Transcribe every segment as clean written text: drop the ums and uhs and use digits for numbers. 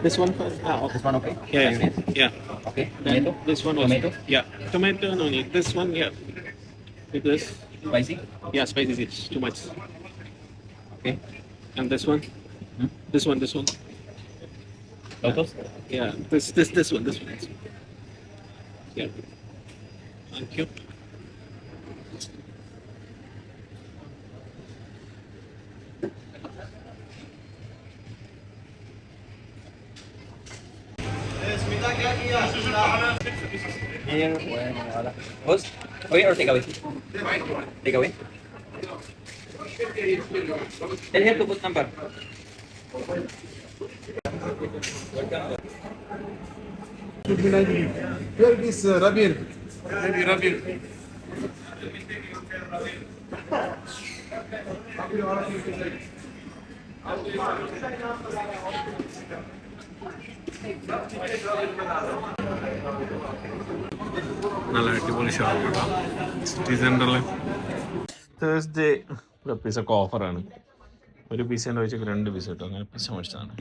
This one for okay. This one okay? Yeah, That's yeah, nice. yeah. Okay. Then Tomato? this one also. Tomato? Yeah, tomato no need. This one, yeah. With this, Spicy? yeah, spicy is too much. Okay. And this one, Hmm? this one, this one. Lotus? Yeah, this one, this one. Yeah. Thank you. Here, wala. Boss? Okay or take away? Take away? Tell her to put number. Should be 90. Here it is Rabir. Maybe Rabir. നല്ല അടിപൊളി shop city സെന്ററിൽ Thursday പിസക്ക് ഓഫറാണ്. ഒരു പിസേൻ്റെ വെച്ചൊക്കെ 2 piece കിട്ടും. അങ്ങനെ pizza മേടിച്ചതാണ്.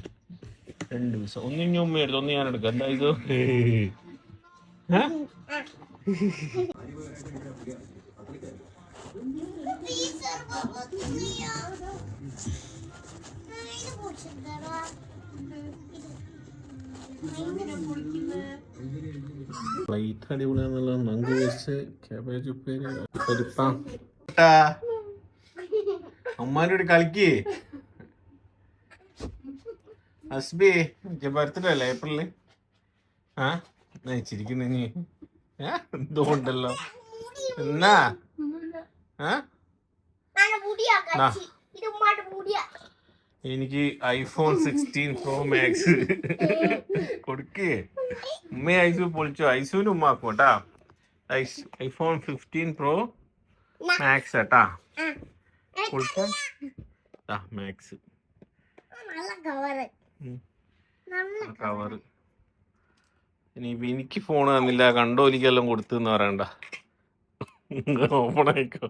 2 പീസ. ഒന്ന് ഇനി ഉമ്മ എടുത്തു, ഒന്ന് ഞാൻ എടുക്കാം. എന്താ ഇത്? പ്ലേറ്റ് അടിപൊളിയാന്നുള്ള നങ്ക് വെച്ച് ക്യാബേജ് ഉപ്പേരി പരിപ്പ അമ്മാൻ്റെ കൂടി കളിക്കേ. അസ്ബി ബർത്ത്ഡേ അല്ലേ ഏപ്രില്? ആ ചിരിക്കുന്ന നീ എന്തുകൊണ്ടല്ലോ എന്നാ എനിക്ക് ഐഫോൺ 16 Pro Max കൊടുക്കേ. ഉമ്മ ഐസു പൊളിച്ചോ. ഐസുവിന് ഉമ്മാക്കും കേട്ടാ. ഐഫോൺ 15 Pro Max കേട്ടാ പൊളിച്ചോ. Max cover. ഇനി എനിക്ക് ഫോൺ തന്നില്ല, കണ്ടോലിക്കെല്ലാം കൊടുത്തെന്ന് പറയണ്ട. ഓപ്പൺ ആയിക്കോ.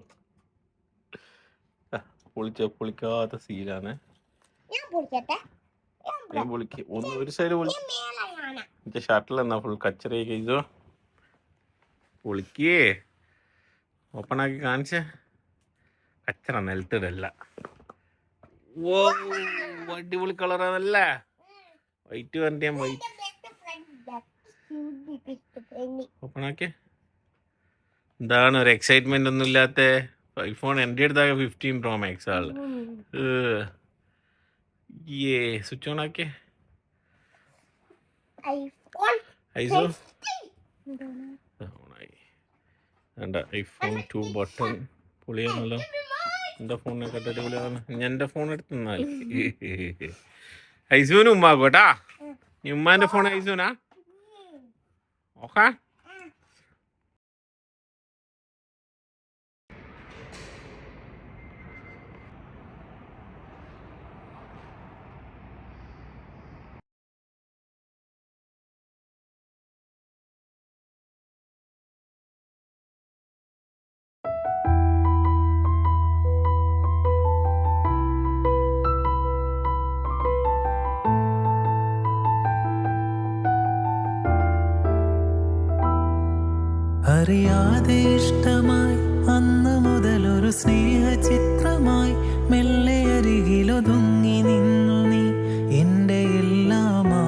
പൊളിക്കാത്ത സീലാണ്. ഞാൻ പൊളിക്ക് ഒരു സൈഡ് പൊളിച്ച ഷർട്ടിൽ എന്നാ ഫുൾ കച്ചറയൊക്കെ ചെയ്തോ. പൊളിക്കേ. ഓപ്പൺ ആക്കി കാണിച്ചേ. കച്ചറ നിലത്തിടല്ല. ഓ അടിപൊളി കളറാണല്ല. വൈറ്റ് വരണ്ട. വൈറ്റ് ഓപ്പൺ ആക്കിയ എന്താണ് ഒരു എക്സൈറ്റ്മെന്റ് ഒന്നും ഇല്ലാത്ത ഐഫോൺ? എൻ്റെ അടുത്തൊക്കെ 15 Pro Max ആള്. സ്വിച്ച് ഓൺ ആക്കിയ ഐസോ ഐഫോൺ 2 ബട്ടൺ പൊളിയാണല്ലോ. എൻ്റെ ഫോണിനെ അടിപൊളിയാണ്. ഞാൻ എൻ്റെ ഫോൺ എടുത്ത് നിന്നാൽ ഐസുവിന് ഉമ്മാക്കും കേട്ടാ. ഉമ്മാന്റെ ഫോൺ ഐസുവിനാ. ഓക്കെ. അറിയാതെ ഇഷ്ടമായി അന്ന് മുതലൊരു സ്നേഹചിത്രമായി മെല്ലെ അരികിലൊതുങ്ങി നിന്നു നീ എൻ്റെ എല്ലാമായി.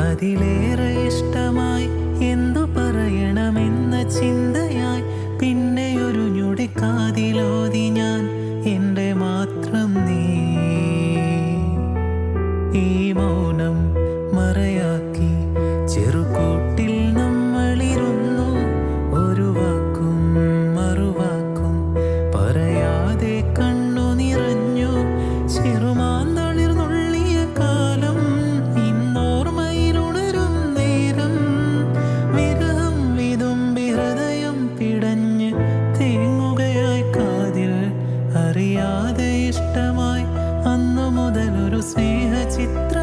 അതിലേറെ ഇഷ്ടമായി എന്തു പറയണമെന്ന ചിന്തയായി പിന്നെ ഒരു ഞൊടി കാതിലോതി ഞാൻ എൻ്റെ മാത്രം നീ. ഈ മൗനം മറയാക്കി ചെറുകൂട്ടിൽ നമ്മളിരുന്നു. ഒരു വാക്കും മറുവാക്കും പറയാതെ കണ്ണു നിറഞ്ഞു. ചെറുമാന്തളിർ നുള്ളിയ കാലം ഇന്നോർമ്മയിലുണരും നേരം. വിരഹം വിതുമ്പി ഹൃദയം പിടഞ്ഞ് തേങ്ങുകയായി കാതിൽ. അറിയാതെ ഇഷ്ടമായി അന്നു മുതലൊരു സ്നേഹചിത്രം